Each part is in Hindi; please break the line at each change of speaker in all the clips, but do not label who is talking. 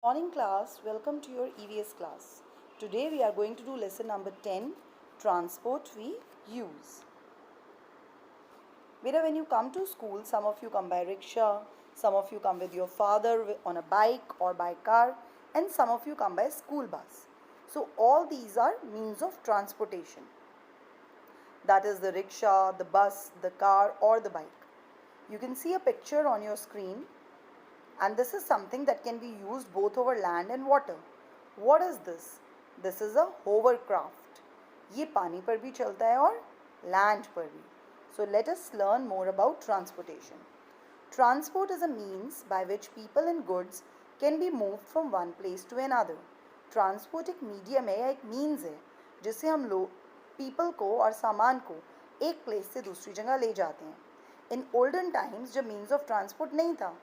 Morning class, welcome to your EVS class. Today we are going to do lesson number 10, transport we use. Beta, when you come to school, some of you come by rickshaw, some of you come with your father on a bike or by car, and some of you come by school bus. So all these are means of transportation. That is the rickshaw, the bus, the car or the bike. You can see a picture on your screen, and this is something that can be used both over land and water. What is this? This is a hovercraft. ये पानी पर भी चलता है और land पर भी. So let us learn more about transportation. Transport is a means by which people and goods can be moved from one place to another. Transport एक medium है या एक means है जिससे हम लोग people को और सामान को एक place से दूसरी जगह ले जाते हैं. In olden times जब means of transport नहीं था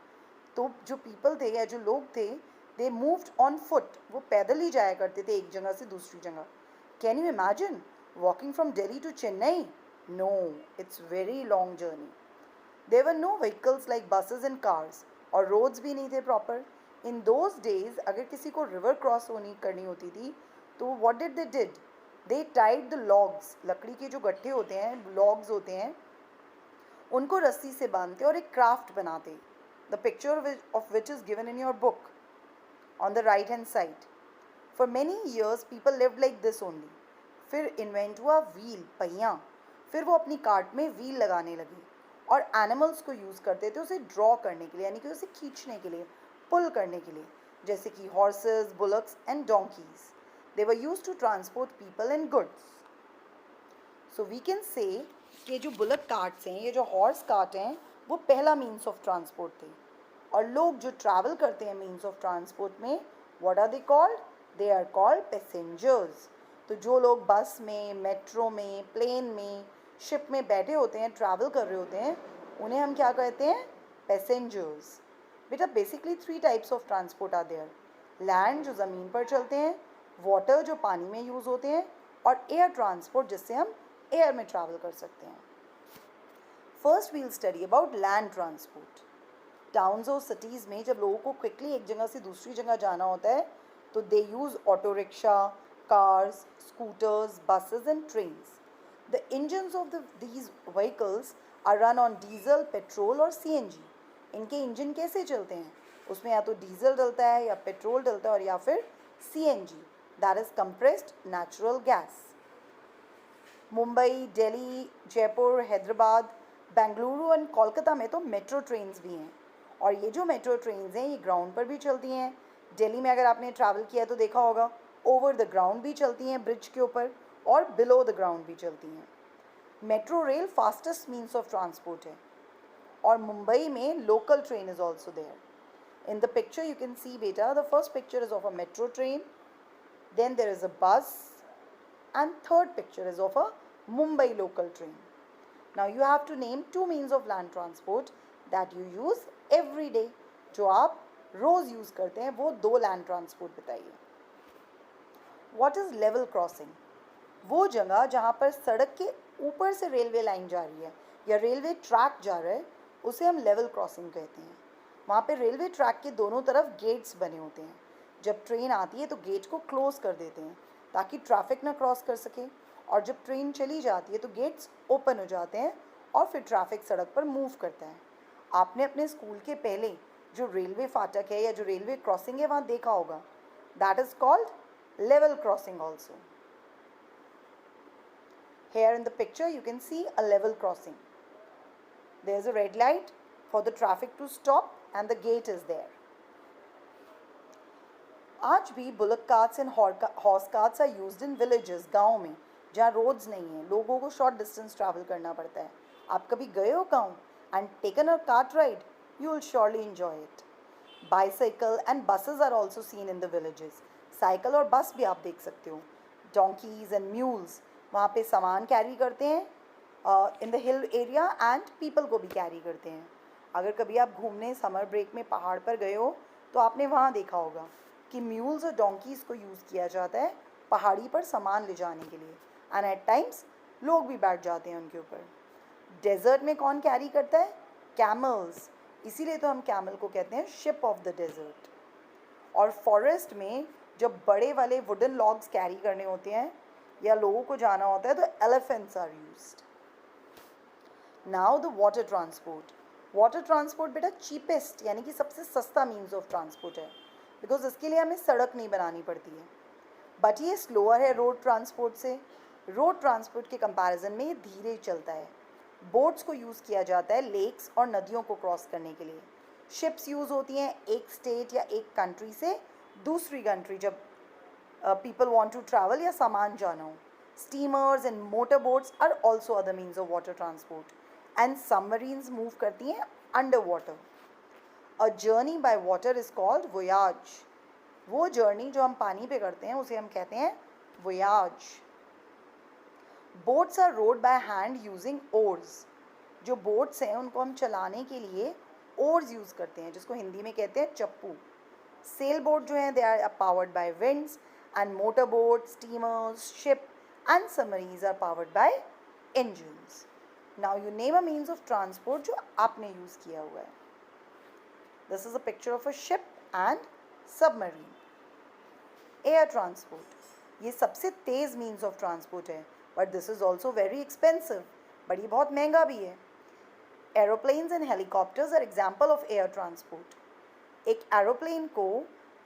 तो जो पीपल थे या जो लोग थे दे मूव्ड ऑन फुट, वो पैदल ही जाया करते थे एक जगह से दूसरी जगह. Can you imagine walking from Delhi to Chennai? No, it's very long journey. There were no vehicles like buses and cars, और रोड्स भी नहीं थे प्रॉपर. इन दोज डेज अगर किसी को रिवर क्रॉस करनी होती थी तो what did they tied the logs, लकड़ी के जो गट्ठे होते हैं, लॉग्स होते हैं, उनको रस्सी से बांधते और एक क्राफ्ट बनाते. The picture of which is given in your book on the right hand side. For many years people lived like this only. फिर इन्वेंट हुआ व्हील, पहिया. फिर वो अपनी कार्ट में व्हील लगाने लगी और एनिमल्स को यूज़ करते थे उसे ड्रॉ करने के लिए, यानी कि उसे खींचने के लिए, पुल करने के लिए, जैसे कि horses, bullocks and donkeys. They were use to transport people and goods. So we can say कि जो बुलक कार्ट्स हैं, ये जो हॉर्स कार्ट हैं, वो पहला मीन्स ऑफ ट्रांसपोर्ट थे. और लोग जो ट्रैवल करते हैं मीन्स ऑफ ट्रांसपोर्ट में, what are they called? They are called passengers. तो जो लोग बस में, मेट्रो में, प्लेन में, शिप में बैठे होते हैं, ट्रैवल कर रहे होते हैं, उन्हें हम क्या कहते हैं? पैसेंजर्स. बेटा basically 3 types of transport are there. Land जो ज़मीन पर चलते हैं, वाटर जो पानी में यूज़ होते हैं, और एयर ट्रांसपोर्ट जिससे हम एयर में ट्रैवल कर सकते हैं. First we'll study about land transport. Towns और सिटीज़ में जब लोगों को क्विकली एक जगह से दूसरी जगह जाना होता है तो they use auto rickshaw, cars, scooters, buses and trains. The engines of these vehicles are run on diesel, petrol और सीएनजी. इनके इंजन कैसे चलते हैं? उसमें या तो डीजल डलता है या पेट्रोल डलता है और या फिर CNG, that is compressed natural gas. Mumbai, Delhi, Jaipur, Hyderabad, Bengaluru and Kolkata में तो मेट्रो ट्रेन्स भी हैं. और ये जो मेट्रो ट्रेन्स हैं ये ग्राउंड पर भी चलती हैं. दिल्ली में अगर आपने ट्रैवल किया तो देखा होगा ओवर द ग्राउंड भी चलती हैं, ब्रिज के ऊपर, और बिलो द ग्राउंड भी चलती हैं. Metro rail fastest means of transport है. और मुंबई में local train is also there. In the picture you can see बेटा, the first picture is of a metro train, then there is a bus, and third picture is of a Mumbai local train. Now you have to name 2 means of land transport that you use every day. जो आप रोज़ यूज़ करते हैं वो 2 लैंड ट्रांसपोर्ट बताइए. What is level crossing? वो जगह जहाँ पर सड़क के ऊपर से रेलवे लाइन जा रही है या रेलवे ट्रैक जा रहा है, उसे हम लेवल क्रॉसिंग कहते हैं. वहाँ पे रेलवे ट्रैक के दोनों तरफ गेट्स बने होते हैं. जब ट्रेन आती है तो गेट को क्लोज कर देते हैं ताकि ट्रैफिक ना क्रॉस कर सके, और जब ट्रेन चली जाती है तो गेट्स ओपन हो जाते हैं और फिर ट्रैफिक सड़क पर मूव करता है. आपने अपने स्कूल के पहले जो रेलवे फाटक है या जो रेलवे क्रॉसिंग है वहाँ देखा होगा. That is called level crossing also. Here in the picture you can see a level crossing. There is a red light for the traffic to stop and the gate is there. आज भी bullock carts and horse carts are used in villages, गाँव में जहाँ रोड्स नहीं हैं, लोगों को शॉर्ट डिस्टेंस ट्रैवल करना पड़ता है. आप कभी गए हो गाँव and taken a cart ride? You will surely enjoy it. Bicycle and buses are also seen in the villages. Cycle और बस भी आप देख सकते हो. डोंकीज एंड म्यूल्स वहाँ पे सामान कैरी करते हैं in the hill area and people को भी कैरी करते हैं. अगर कभी आप घूमने समर ब्रेक में पहाड़ पर गए हो तो आपने वहाँ देखा होगा कि म्यूल्स और डोंकीज़ को यूज़ किया जाता है पहाड़ी पर सामान ले जाने के लिए, एंड एट टाइम्स लोग भी बैठ जाते हैं उनके ऊपर. डेजर्ट में कौन कैरी करता है? कैमल्स. इसीलिए तो हम कैमल को कहते हैं शिप ऑफ द डेजर्ट. और फॉरेस्ट में जब बड़े वाले वुडन लॉग्स कैरी करने होते हैं या लोगों को जाना होता है तो elephants are used. Now the water transport. Water transport बेटा चीपेस्ट यानी कि सबसे सस्ता मीन्स ऑफ ट्रांसपोर्ट है, बिकॉज इसके लिए हमें सड़क नहीं बनानी पड़ती है. बट ये स्लोअर है रोड ट्रांसपोर्ट से. रोड ट्रांसपोर्ट के कंपैरिजन में ये धीरे चलता है. बोट्स को यूज़ किया जाता है लेक्स और नदियों को क्रॉस करने के लिए. शिप्स यूज़ होती हैं एक स्टेट या एक कंट्री से दूसरी कंट्री जब पीपल वांट टू ट्रैवल या सामान जाना हो. Steamers and motor boats are also other means of water transport. And submarines move करती हैं under water. A journey by water is called voyage. वो जर्नी जो हम पानी पे करते हैं उसे हम कहते हैं voyage. Boats are rowed by hand using oars. जो बोट्स हैं उनको हम चलाने के लिए ओर्स यूज़ करते हैं जिसको हिंदी में कहते हैं चप्पू. सेल बोट जो हैं they are powered by winds and motor boat, steamers, ship and submarines are powered by engines. Now you name a means of transport जो आपने यूज़ किया हुआ है. This is a picture of a ship and submarine. Air transport. ये सबसे तेज़ मीन्स ऑफ ट्रांसपोर्ट है but this is also very expensive. But ये बहुत महंगा भी है. Aeroplanes and helicopters are example of air transport. एक एरोप्लेन को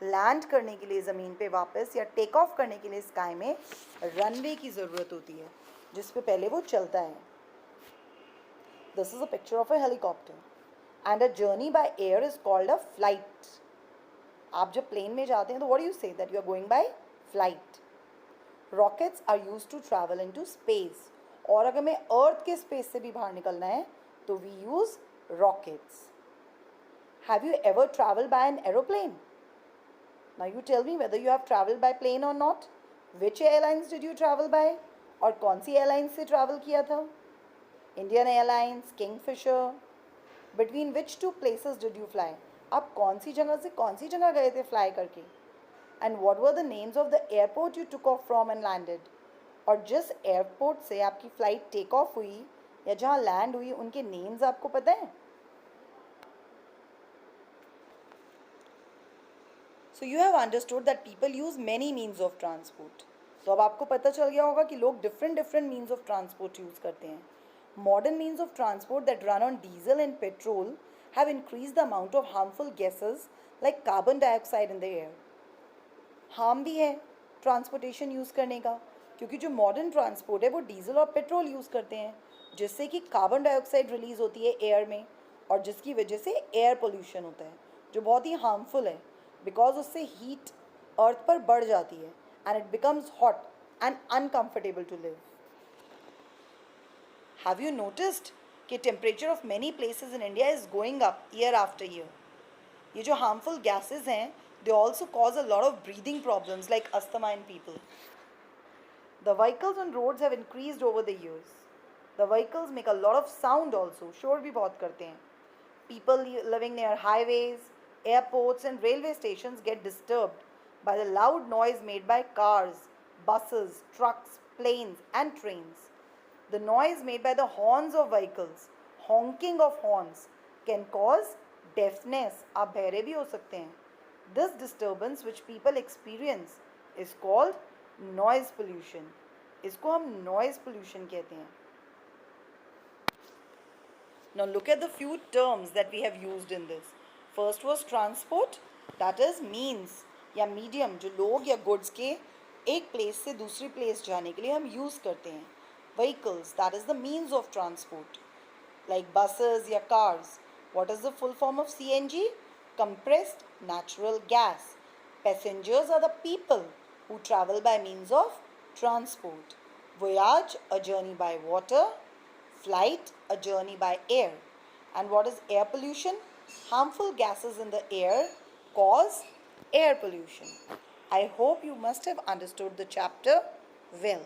लैंड करने के लिए ज़मीन पे वापस या टेक ऑफ करने के लिए स्काई में रनवे की ज़रूरत होती है जिस पे पहले वो चलता है. This is a picture of a helicopter. And a journey by air is called a flight. आप जब प्लेन में जाते हैं तो what do you say that you are going by flight. Rockets are used to travel into space. और अगर हमें अर्थ के स्पेस से भी बाहर निकलना है तो we use rockets. Have you ever traveled by an aeroplane? Now you tell me whether you have traveled by plane or not. Which airlines did you travel by? और कौन सी airlines से travel किया था? Indian Airlines, Kingfisher. Between which two places did you fly? आप कौन सी जगह से कौन सी जगह गए थे fly करके? And what were the names of the airport you took off from and landed? और जिस airport से आपकी flight take off हुई या जहाँ land हुई उनके names आपको पता है? So you have understood that people use many means of transport. तो अब आपको पता चल गया होगा कि लोग different means of transport use करते हैं. Modern means of transport that run on diesel and petrol have increased the amount of harmful gases like carbon dioxide in the air. Harm भी है ट्रांसपोर्टेशन यूज़ करने का क्योंकि जो मॉडर्न ट्रांसपोर्ट है वो डीजल और पेट्रोल यूज़ करते हैं जिससे कि कार्बन डाइऑक्साइड रिलीज़ होती है एयर में और जिसकी वजह से एयर पोल्यूशन होता है जो बहुत ही हार्मफुल है बिकॉज उससे हीट अर्थ पर बढ़ जाती है and it becomes hot and uncomfortable to live. Have you noticed कि temperature of many places in India is going up year after year. ये जो हार्मफुल गैसेज हैं they also cause a lot of breathing problems like asthma in people. The vehicles on roads have increased over the years. The vehicles make a lot of sound also. शोर भी बहुत करते हैं. People living near highways, airports and railway stations get disturbed by the loud noise made by cars, buses, trucks, planes and trains. The noise made by the horns of vehicles, honking of horns, can cause deafness. आप बहरे भी हो सकते हैं. This disturbance which people experience is called noise pollution. इसको हम noise pollution कहते हैं. Now look at the few terms that we have used in this. First was transport, that is means या medium जो लोग या goods के एक place से दूसरी place जाने के लिए हम use करते हैं. Vehicles, that is the means of transport, like buses या cars. What is the full form of CNG? Compressed natural gas. Passengers are the people who travel by means of transport. Voyage, a journey by water. Flight, a journey by air. And what is air pollution? Harmful gases in the air cause air pollution. I hope you must have understood the chapter well.